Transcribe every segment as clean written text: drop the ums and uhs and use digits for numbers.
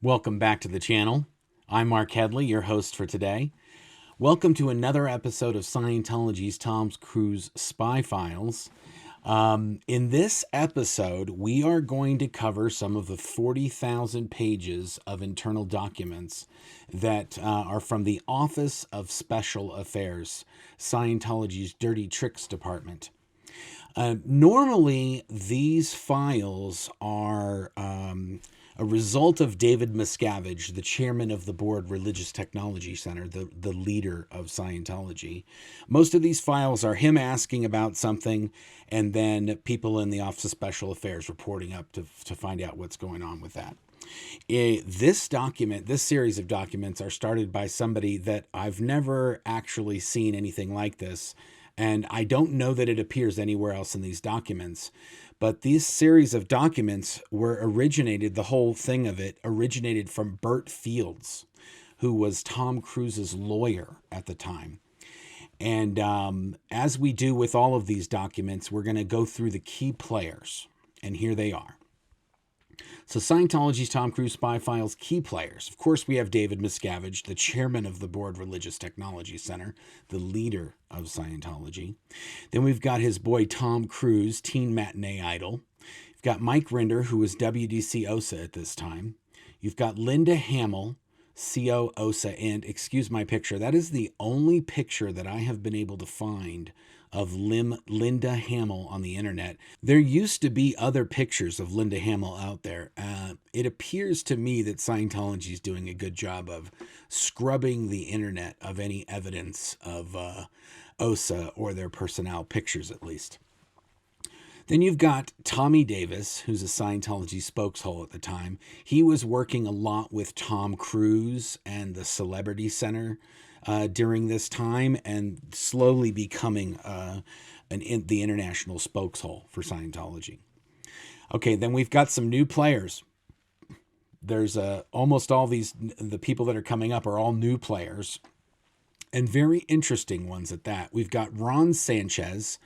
Welcome back to the channel. I'm Mark Headley, your host for today. Welcome to another episode of Scientology's Tom Cruise Spy Files. In this episode, we are going to cover some of the 40,000 pages of internal documents that are from the Office of Special Affairs, Scientology's Dirty Tricks Department. Normally, these files are a result of David Miscavige, the chairman of the board Religious Technology Center, the leader of Scientology. Most of these files are him asking about something and then people in the Office of Special Affairs reporting up to find out what's going on with that. This series of documents are started by somebody that I've never actually seen anything like this, and I don't know that it appears anywhere else in these documents. But these series of documents the whole thing of it originated from Bert Fields, who was Tom Cruise's lawyer at the time. And as we do with all of these documents, we're going to go through the key players. And here they are. So Scientology's Tom Cruise Spy Files key players. Of course, we have David Miscavige, the chairman of the board Religious Technology Center, the leader of Scientology. Then we've got his boy Tom Cruise, teen matinee idol. You've got Mike Rinder, who was WDC OSA at this time. You've got Linda Hamill, CO OSA, and excuse my picture, that is the only picture that I have been able to find of Linda Hamill on the internet. There used to be other pictures of Linda Hamill out there. It appears to me that Scientology is doing a good job of scrubbing the internet of any evidence of OSA or their personnel pictures, at least. Then you've got Tommy Davis, who's a Scientology spokeshole at the time. He was working a lot with Tom Cruise and the Celebrity Center during this time, and slowly becoming the international spokeshole for Scientology. Okay, then we've got some new players. There's almost all the people that are coming up are all new players, and very interesting ones at that. We've got Ron Sanchez,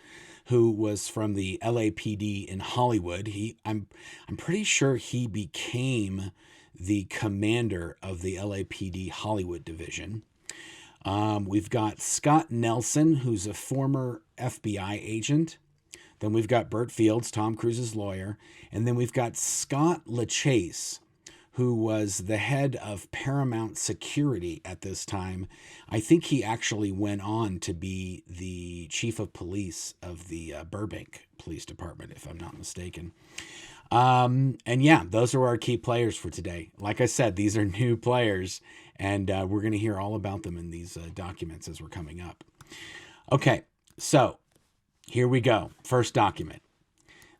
who was from the LAPD in Hollywood. I'm pretty sure he became the commander of the LAPD Hollywood division. We've got Scott Nelson, who's a former FBI agent. Then we've got Bert Fields, Tom Cruise's lawyer. And then we've got Scott LaChase, who was the head of Paramount Security at this time. I think he actually went on to be the chief of police of the Burbank Police Department, if I'm not mistaken. And yeah, those are our key players for today. Like I said, these are new players, and we're going to hear all about them in these documents as we're coming up. Okay, so here we go. First document.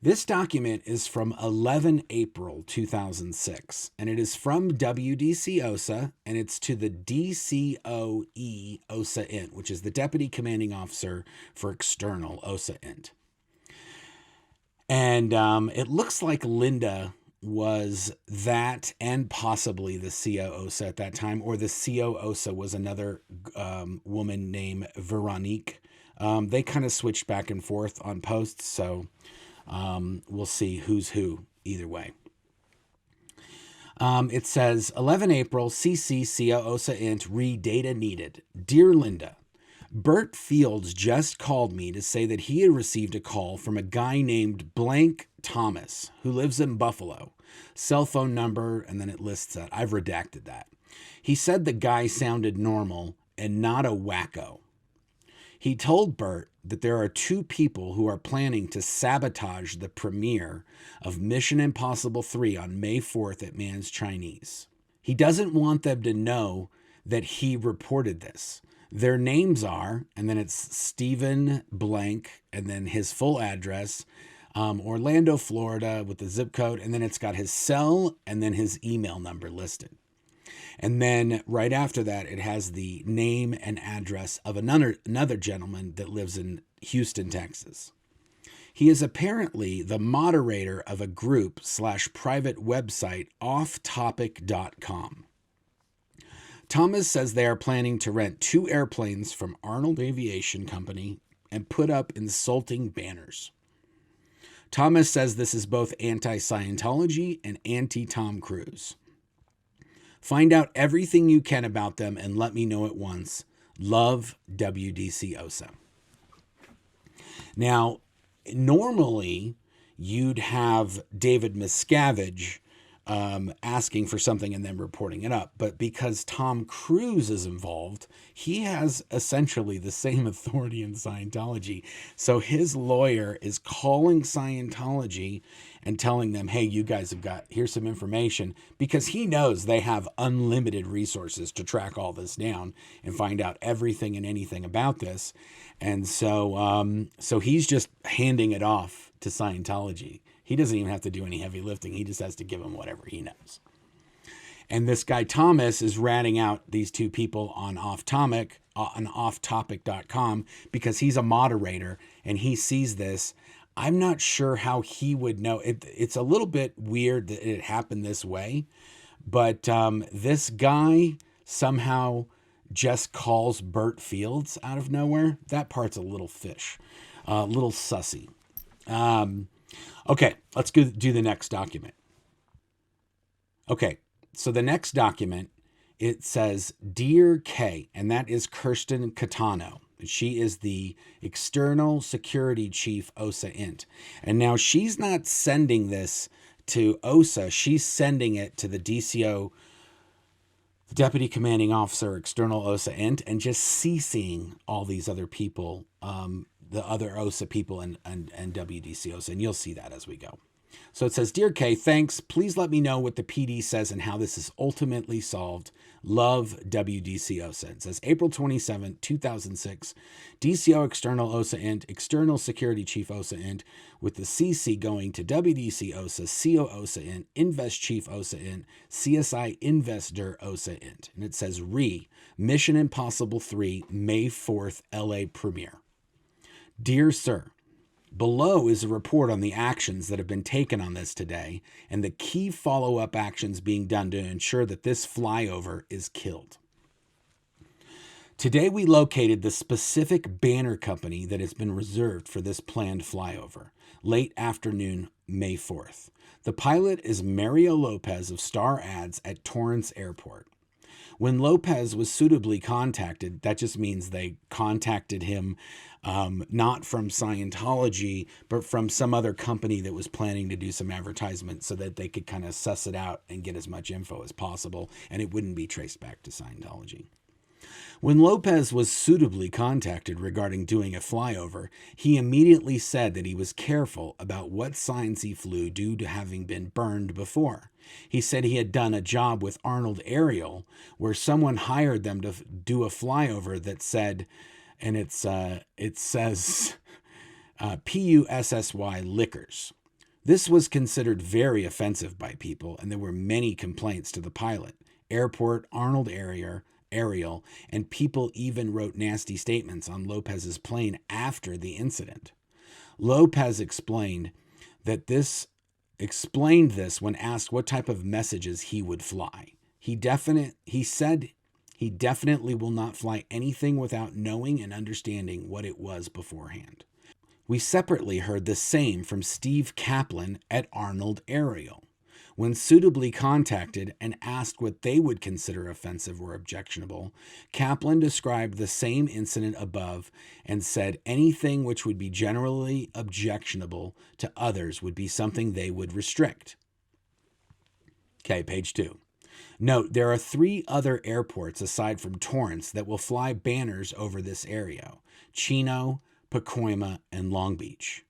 This document is from 11 April 2006, and it is from WDC OSA, and it's to the DCOE OSA Int, which is the Deputy Commanding Officer for External OSA Int. And it looks like Linda was that and possibly the CO OSA at that time, or the CO OSA was another woman named Veronique. They kind of switched back and forth on posts, so we'll see who's who either way. It says 11 April, CC CO OSA Int, re data needed. Dear Linda, Bert Fields just called me to say that he had received a call from a guy named Blank Thomas, who lives in Buffalo. Cell phone number, and then it lists that. I've redacted that. He said the guy sounded normal and not a wacko. He told Bert that there are two people who are planning to sabotage the premiere of Mission Impossible 3 on May 4th at Mann's Chinese. He doesn't want them to know that he reported this. Their names are, and then it's Stephen Blank, and then his full address, Orlando, Florida, with the zip code, and then it's got his cell and then his email number listed. And then right after that, it has the name and address of another gentleman that lives in Houston, Texas. He is apparently the moderator of a group / private website, offtopic.com. Thomas says they are planning to rent 2 airplanes from Arnold Aviation Company and put up insulting banners. Thomas says this is both anti-Scientology and anti-Tom Cruise. Find out everything you can about them and let me know at once. Love, WDC OSA. Now, normally you'd have David Miscavige asking for something and then reporting it up. But because Tom Cruise is involved, he has essentially the same authority in Scientology. So his lawyer is calling Scientology and telling them, hey, you guys here's some information, because he knows they have unlimited resources to track all this down and find out everything and anything about this. And so he's just handing it off to Scientology. He doesn't even have to do any heavy lifting. He just has to give them whatever he knows. And this guy Thomas is ratting out these two people on offtopic.com because he's a moderator and he sees this. I'm not sure how he would know. It's a little bit weird that it happened this way, but this guy somehow just calls Burt Fields out of nowhere. That part's a little fish, a little sussy. Okay, let's go do the next document. Okay, so the next document, it says, Dear K, and that is Kirsten Catano. She is the External Security Chief, OSA Int. And now she's not sending this to OSA. She's sending it to the DCO, the Deputy Commanding Officer, External OSA Int, and just CCing all these other people, the other OSA people and WDC OSA, and you'll see that as we go. So it says, Dear Kay, thanks. Please let me know what the PD says and how this is ultimately solved. Love, WDC OSA. It says April 27, 2006, DCO External OSA Int, External Security Chief OSA Int, with the CC going to WDC OSA, CO OSA Int, Invest Chief OSA Int, CSI Investor OSA Int. And it says Mission Impossible 3, May 4th, LA premiere. Dear Sir, below is a report on the actions that have been taken on this today and the key follow-up actions being done to ensure that this flyover is killed. Today we located the specific banner company that has been reserved for this planned flyover, late afternoon, May 4th. The pilot is Mario Lopez of Star Ads at Torrance Airport. When Lopez was suitably contacted, that just means they contacted him not from Scientology, but from some other company that was planning to do some advertisement so that they could kind of suss it out and get as much info as possible, and it wouldn't be traced back to Scientology. When Lopez was suitably contacted regarding doing a flyover, he immediately said that he was careful about what signs he flew due to having been burned before. He said he had done a job with Arnold Aerial where someone hired them to do a flyover that said, and it says PUSSY Liquors. This was considered very offensive by people, and there were many complaints to the pilot, airport, Arnold Aerial, and people even wrote nasty statements on Lopez's plane after the incident. Lopez explained this when asked what type of messages he would fly. He said he definitely will not fly anything without knowing and understanding what it was beforehand. We separately heard the same from Steve Kaplan at Arnold Aerial. When suitably contacted and asked what they would consider offensive or objectionable, Kaplan described the same incident above and said anything which would be generally objectionable to others would be something they would restrict. Okay, page 2. Note, there are 3 other airports aside from Torrance that will fly banners over this area: Chino, Pacoima, and Long Beach.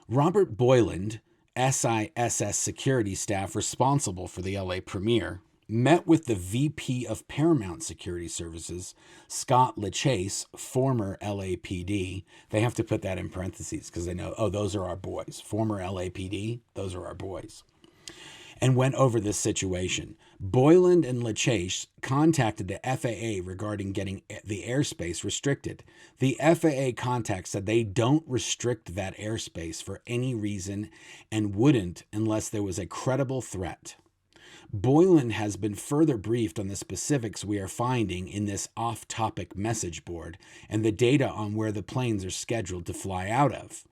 Robert Boyland, SISS security staff responsible for the LA premiere, met with the VP of Paramount Security Services, Scott LaChase, former LAPD. They have to put that in parentheses because they know, oh, those are our boys. Former LAPD, those are our boys. And went over this situation. Boyland and LaChase contacted the FAA regarding getting the airspace restricted. The FAA contact said they don't restrict that airspace for any reason and wouldn't unless there was a credible threat. Boyland has been further briefed on the specifics we are finding in this off-topic message board and the data on where the planes are scheduled to fly out of.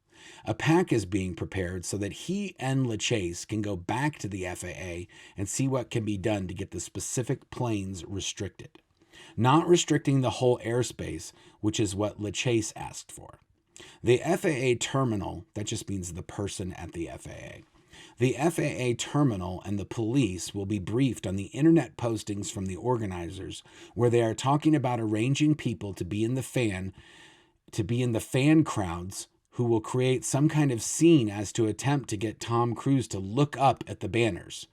A pack is being prepared so that he and LaChase can go back to the FAA and see what can be done to get the specific planes restricted. Not restricting the whole airspace, which is what LaChase asked for. The FAA terminal, that just means the person at the FAA. The FAA terminal and the police will be briefed on the internet postings from the organizers where they are talking about arranging people to be in the fan crowds who will create some kind of scene as to attempt to get Tom Cruise to look up at the banners.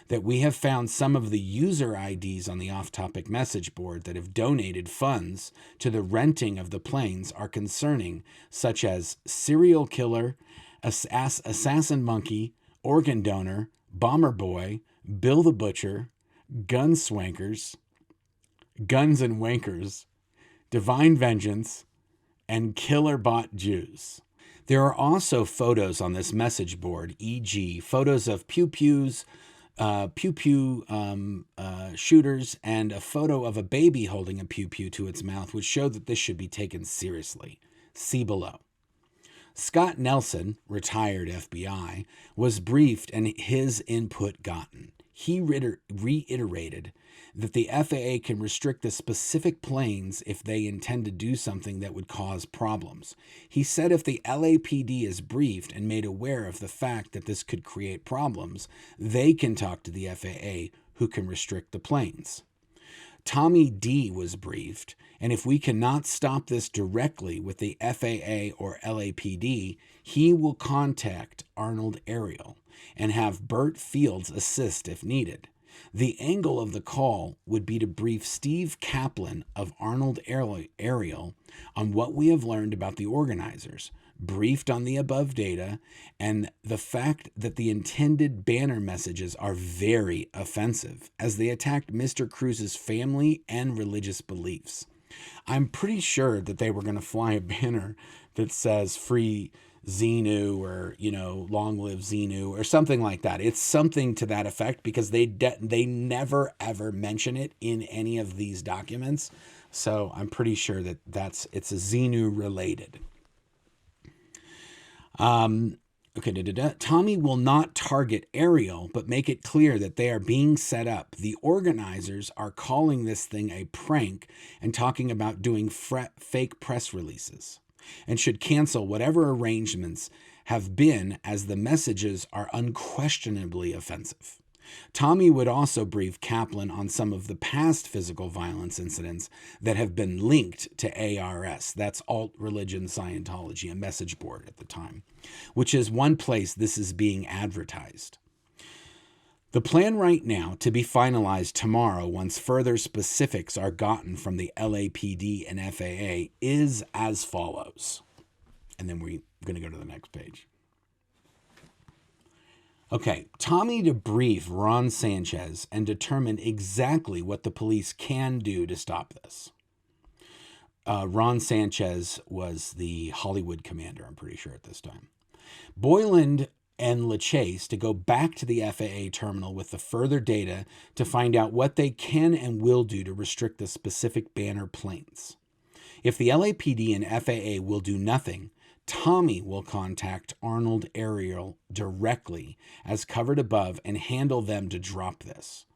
That we have found some of the user IDs on the off-topic message board that have donated funds to the renting of the planes are concerning, such as serial killer, assassin monkey, organ donor, bomber boy, Bill the Butcher, guns and wankers, divine vengeance, and killer bot Jews. There are also photos on this message board, e.g. photos of pew-pews, shooters, and a photo of a baby holding a pew-pew to its mouth, which show that this should be taken seriously. See below. Scott Nelson, retired FBI, was briefed and his input gotten. He reiterated that the FAA can restrict the specific planes if they intend to do something that would cause problems. He said if the LAPD is briefed and made aware of the fact that this could create problems, they can talk to the FAA, who can restrict the planes. Tommy D was briefed, and if we cannot stop this directly with the FAA or LAPD, he will contact Arnold Ariel and have Burt Fields assist if needed. The angle of the call would be to brief Steve Kaplan of Arnold Ariel on what we have learned about the organizers, briefed on the above data, and the fact that the intended banner messages are very offensive, as they attacked Mr. Cruise's family and religious beliefs. I'm pretty sure that they were going to fly a banner that says free Xenu or, long live Xenu or something like that. It's something to that effect because they never ever mention it in any of these documents. So I'm pretty sure that it's a Xenu related. Tommy will not target Ariel, but make it clear that they are being set up. The organizers are calling this thing a prank and talking about doing fake press releases, and should cancel whatever arrangements have been, as the messages are unquestionably offensive. Tommy would also brief Kaplan on some of the past physical violence incidents that have been linked to ARS, that's Alt Religion Scientology, a message board at the time, which is one place this is being advertised. The plan right now, to be finalized tomorrow once further specifics are gotten from the LAPD and FAA, is as follows. And then we're going to go to the next page. Okay, Tommy to brief Ron Sanchez and determine exactly what the police can do to stop this. Ron Sanchez was the Hollywood commander, I'm pretty sure, at this time. Boyland and LaChase to go back to the FAA terminal with the further data to find out what they can and will do to restrict the specific banner planes. If the LAPD and FAA will do nothing, Tommy will contact Arnold Ariel directly, as covered above, and handle them to drop this.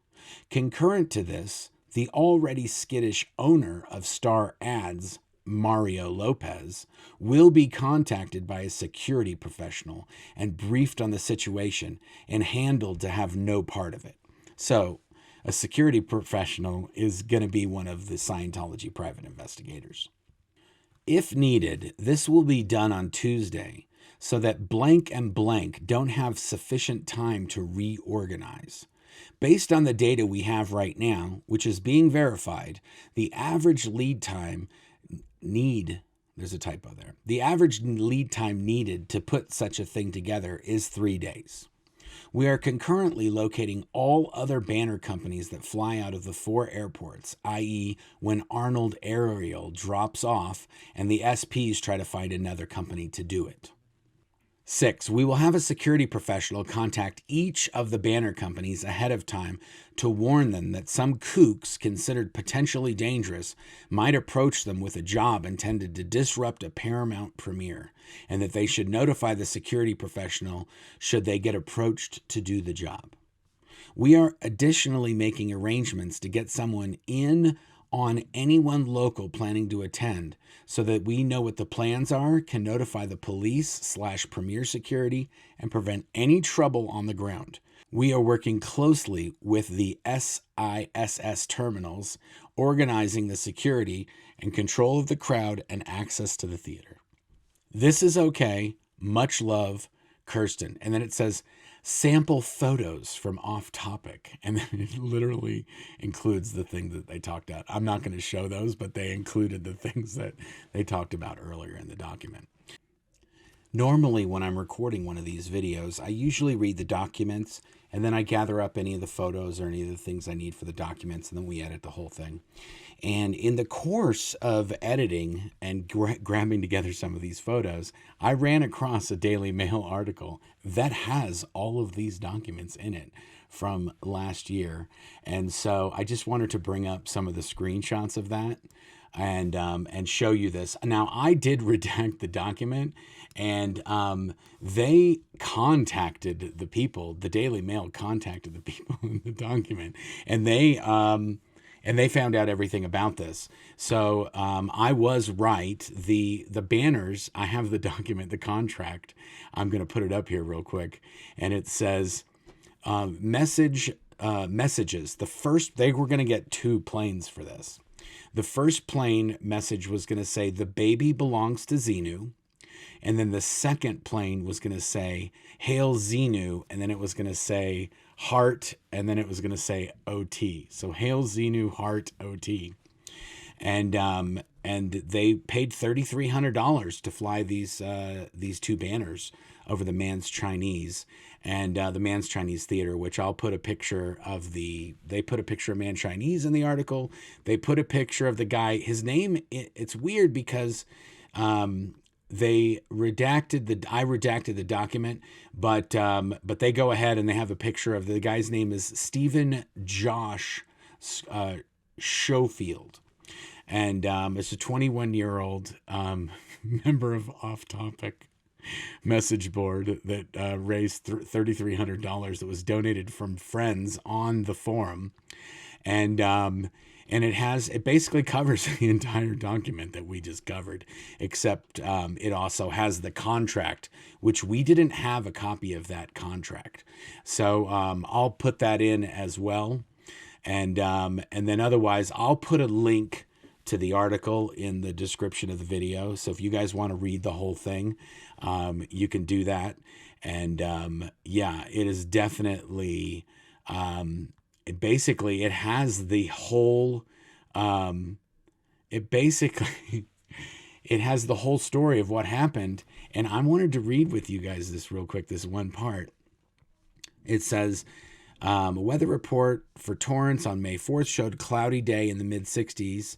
Concurrent to this, the already skittish owner of Star Ads, Mario Lopez, will be contacted by a security professional and briefed on the situation and handled to have no part of it. So, a security professional is going to be one of the Scientology private investigators. If needed, this will be done on Tuesday so that blank and blank don't have sufficient time to reorganize. Based on the data we have right now, which is being verified, the average lead time there's a typo there. The average lead time needed to put such a thing together is 3 days. We are concurrently locating all other banner companies that fly out of the 4 airports, i.e. when Arnold Ariel drops off and the SPs try to find another company to do it. 6, we will have a security professional contact each of the banner companies ahead of time to warn them that some kooks considered potentially dangerous might approach them with a job intended to disrupt a Paramount premiere, and that they should notify the security professional should they get approached to do the job. We are additionally making arrangements to get someone in on anyone local planning to attend so that we know what the plans are, can notify the police/premier security, and prevent any trouble on the ground. We are working closely with the SISS terminals, organizing the security and control of the crowd and access to the theater. This is okay. Much love, Kirsten. And then it says, sample photos from Off Topic. And then it literally includes the thing that they talked about. I'm not going to show those, but they included the things that they talked about earlier in the document. Normally, when I'm recording one of these videos, I usually read the documents and then I gather up any of the photos or any of the things I need for the documents, and then we edit the whole thing. And in the course of editing and grabbing together some of these photos, I ran across a Daily Mail article that has all of these documents in it from last year. And so I just wanted to bring up some of the screenshots of that and show you this. Now, I did redact the document, and they contacted the people. The Daily Mail contacted the people in the document, and they found out everything about this. So I was right. The banners, I have the document, the contract. I'm going to put it up here real quick, and it says messages. The first, they were going to get 2 planes for this. The first plane message was going to say, the baby belongs to Xenu. And then the second plane was going to say, hail Xenu. And then it was going to say heart. And then it was going to say OT. So hail Xenu, heart, OT. And they paid $3,300 to fly these 2 banners over the Mann's Chinese and the Mann's Chinese Theater, which I'll put a picture of they put a picture of Mann's Chinese in the article. They put a picture of the guy. His name, it's weird because I redacted the document, but they go ahead and they have a picture of the guy's name is Stephen Josh Schofield. And it's a 21-year-old member of Off Topic message board that raised $3,300 that was donated from friends on the forum. And it basically covers the entire document that we just covered, except it also has the contract, which we didn't have a copy of that contract. So I'll put that in as well. And then otherwise, I'll put a link to the article in the description of the video. So if you guys want to read the whole thing, you can do that. And it is definitely, it has the whole, it has the whole story of what happened. And I wanted to read with you guys this real quick, this one part. It says, a weather report for Torrance on May 4th showed cloudy day in the mid-60s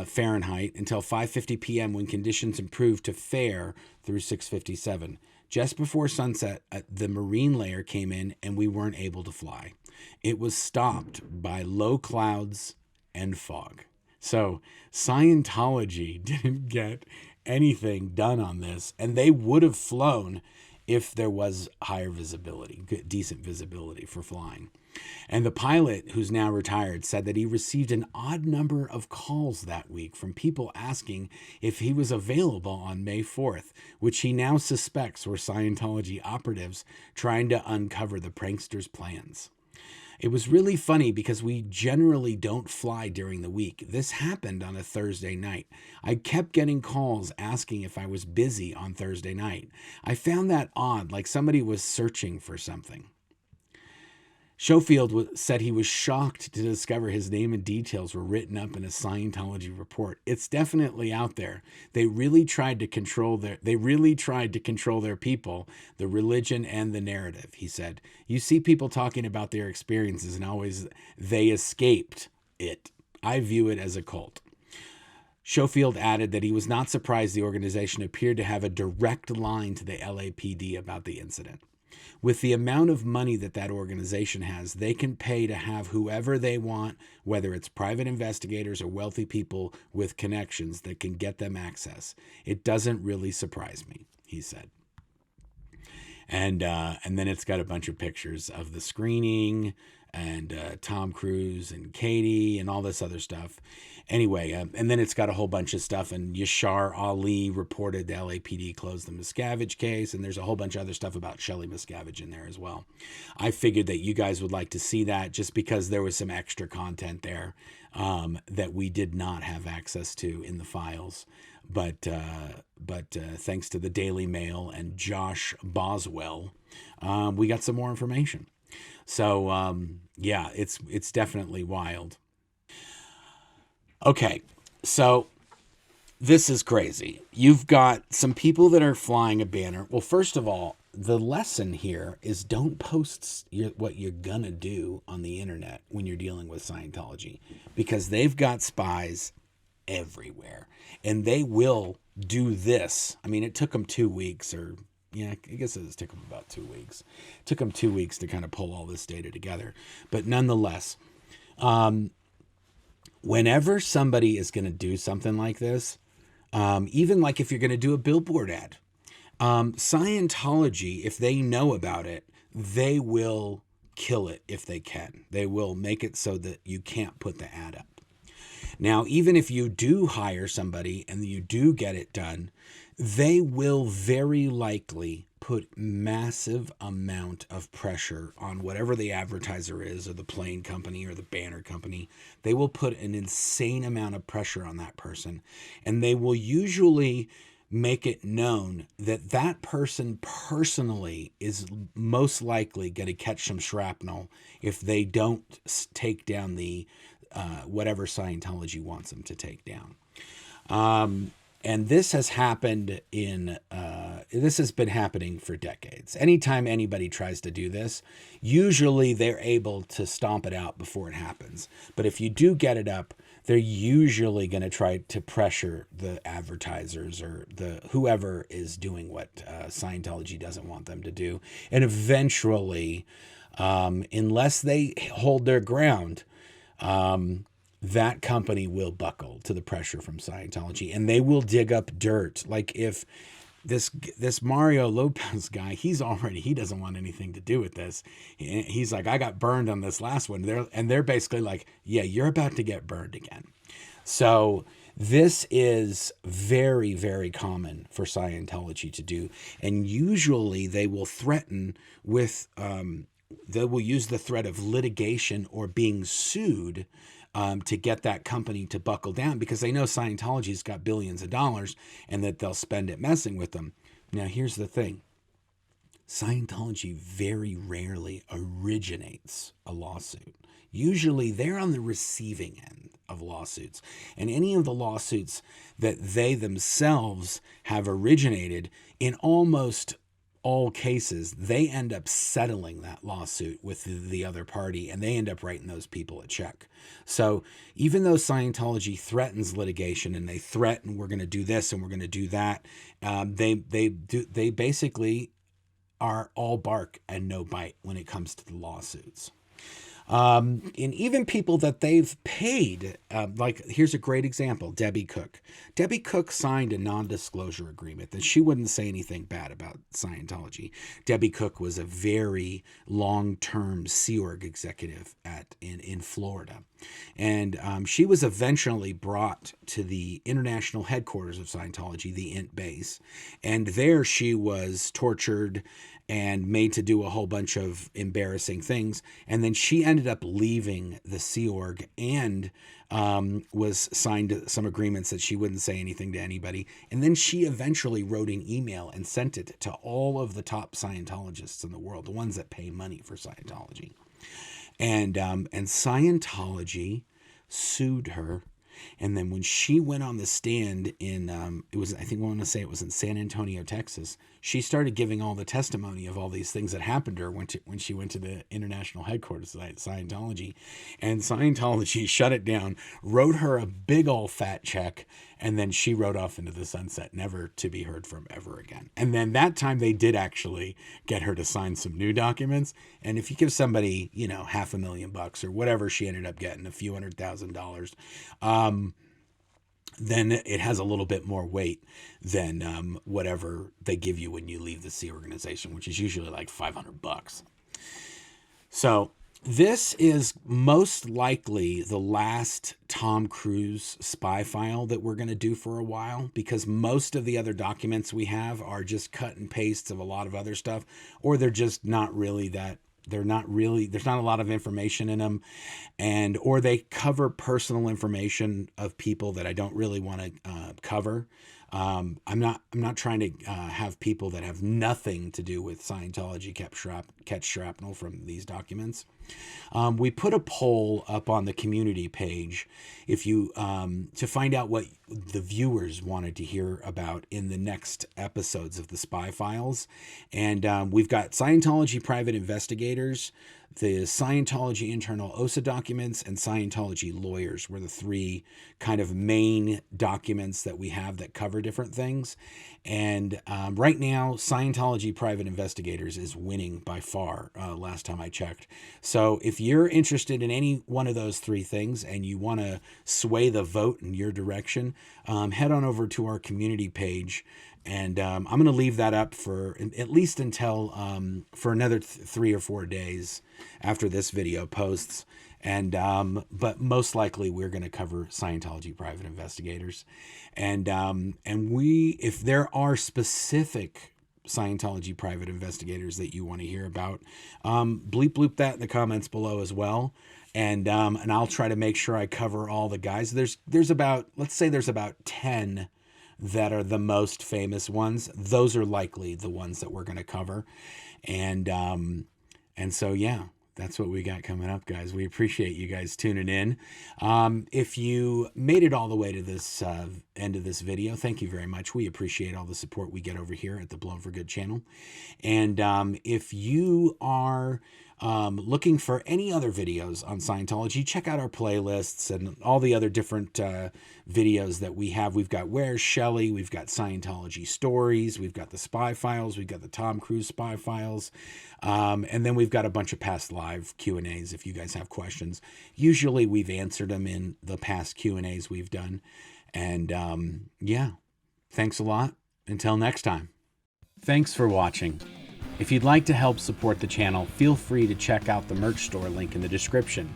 Fahrenheit until 5:50 p.m. when conditions improved to fair through 6:57. Just before sunset, the marine layer came in and we weren't able to fly. It was stopped by low clouds and fog. So Scientology didn't get anything done on this, and they would have flown if there was higher visibility, decent visibility for flying. And the pilot, who's now retired, said that he received an odd number of calls that week from people asking if he was available on May 4th, which he now suspects were Scientology operatives trying to uncover the pranksters' plans. It was really funny because we generally don't fly during the week. This happened on a Thursday night. I kept getting calls asking if I was busy on Thursday night. I found that odd, like somebody was searching for something. Schofield said he was shocked to discover his name and details were written up in a Scientology report. It's definitely out there. They really tried to control their people, the religion and the narrative, he said. You see people talking about their experiences and always they escaped it. I view it as a cult. Schofield added that he was not surprised the organization appeared to have a direct line to the LAPD about the incident. With the amount of money that that organization has, they can pay to have whoever they want, whether it's private investigators or wealthy people with connections that can get them access. It doesn't really surprise me, he said. And then it's got a bunch of pictures of the screening and Tom Cruise and Katie and all this other stuff. Anyway, and then it's got a whole bunch of stuff. And Yashar Ali reported the LAPD closed the Miscavige case. And there's a whole bunch of other stuff about Shelley Miscavige in there as well. I figured that you guys would like to see that just because there was some extra content there that we did not have access to in the files. But thanks to the Daily Mail and Josh Boswell, we got some more information. So yeah, it's definitely wild. Okay, so this is crazy. You've got some people that are flying a banner. Well, first of all, the lesson here is don't post what you're gonna do on the internet when you're dealing with Scientology, because they've got spies everywhere, and they will do this. I mean, it took them 2 weeks, or yeah, I guess it took them about 2 weeks. It took them 2 weeks to kind of pull all this data together. But nonetheless, whenever somebody is going to do something like this, even like if you're going to do a billboard ad, Scientology, if they know about it, they will kill it if they can. They will make it so that you can't put the ad up. Now, even if you do hire somebody and you do get it done, they will very likely put massive amount of pressure on whatever the advertiser is, or the plane company or the banner company. They will put an insane amount of pressure on that person, and they will usually make it known that that person personally is most likely going to catch some shrapnel if they don't take down the whatever Scientology wants them to take down. And this has happened this has been happening for decades. Anytime anybody tries to do this, usually they're able to stomp it out before it happens. But if you do get it up, they're usually going to try to pressure the advertisers or whoever is doing what Scientology doesn't want them to do. And eventually, unless they hold their ground, that company will buckle to the pressure from Scientology, and they will dig up dirt. Like if this Mario Lopez guy, he doesn't want anything to do with this. He's like, I got burned on this last one. They're basically like, yeah, you're about to get burned again. So this is very, very common for Scientology to do. And usually they will threaten with, they will use the threat of litigation or being sued to get that company to buckle down, because they know Scientology's got billions of dollars and that they'll spend it messing with them. Now, here's the thing. Scientology very rarely originates a lawsuit. Usually they're on the receiving end of lawsuits. And any of the lawsuits that they themselves have originated, in almost all cases, they end up settling that lawsuit with the other party, and they end up writing those people a check. So even though Scientology threatens litigation and they threaten, we're going to do this and we're going to do that, they basically are all bark and no bite when it comes to the lawsuits. And even people that they've paid, like here's a great example, Debbie Cook. Debbie Cook signed a non-disclosure agreement that she wouldn't say anything bad about Scientology. Debbie Cook was a very long-term Sea Org executive in Florida. And she was eventually brought to the international headquarters of Scientology, the INT base. And there she was tortured and made to do a whole bunch of embarrassing things. And then she ended up leaving the Sea Org and was signed some agreements that she wouldn't say anything to anybody. And then she eventually wrote an email and sent it to all of the top Scientologists in the world, the ones that pay money for Scientology. And Scientology sued her. And then when she went on the stand in, I want to say it was in San Antonio, Texas, she started giving all the testimony of all these things that happened to her when she went to the international headquarters of Scientology. And Scientology shut it down, wrote her a big old fat check, And then she rode off into the sunset, never to be heard from ever again. And then that time they did actually get her to sign some new documents. And if you give somebody, you know, $500,000 or whatever she ended up getting, a few $100,000, then it has a little bit more weight than whatever they give you when you leave the Sea organization, which is usually like $500. So this is most likely the last Tom Cruise spy file that we're going to do for a while, because most of the other documents we have are just cut and pastes of a lot of other stuff, or they're just not really that. There's not a lot of information in them, or they cover personal information of people that I don't really want to cover. I'm not trying to have people that have nothing to do with Scientology catch shrapnel from these documents. We put a poll up on the community page if you to find out what the viewers wanted to hear about in the next episodes of the Spy Files. And we've got Scientology private investigators, the Scientology internal OSA documents, and Scientology lawyers were the three kind of main documents that we have that cover different things. And right now, Scientology private investigators is winning by far, last time I checked. So if you're interested in any one of those three things and you want to sway the vote in your direction, head on over to our community page. And I'm going to leave that up for at least until for another 3 or 4 days after this video posts. And but most likely we're going to cover Scientology private investigators. And if there are specific Scientology private investigators that you want to hear about, bleep bloop that in the comments below as well. And I'll try to make sure I cover all the guys. There's about, let's say there's about 10 that are the most famous ones. Those are likely the ones that we're going to cover. And so, yeah, that's what we got coming up, guys. We appreciate you guys tuning in. If you made it all the way to this end of this video, thank you very much. We appreciate all the support we get over here at the Blown for Good channel. And if you are looking for any other videos on Scientology, check out our playlists and all the other different videos that we have. We've got Where's Shelley? We've got Scientology Stories. We've got the Spy Files. We've got the Tom Cruise Spy Files. And then we've got a bunch of past live Q&As if you guys have questions. Usually we've answered them in the past Q&As we've done. And yeah, thanks a lot. Until next time. Thanks for watching. If you'd like to help support the channel, feel free to check out the merch store link in the description.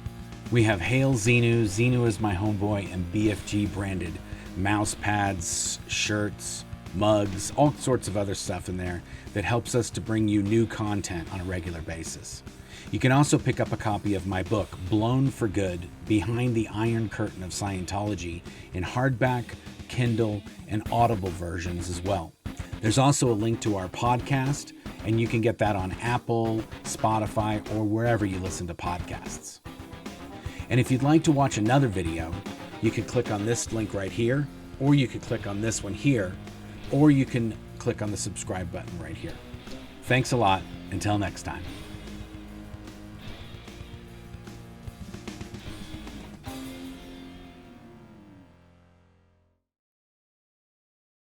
We have Hail Xenu, Xenu is my homeboy, and BFG branded mouse pads, shirts, mugs, all sorts of other stuff in there that helps us to bring you new content on a regular basis. You can also pick up a copy of my book, Blown for Good, Behind the Iron Curtain of Scientology, in hardback, Kindle, and Audible versions as well. There's also a link to our podcast, and you can get that on Apple, Spotify, or wherever you listen to podcasts. And if you'd like to watch another video, you can click on this link right here, or you can click on this one here, or you can click on the subscribe button right here. Thanks a lot. Until next time.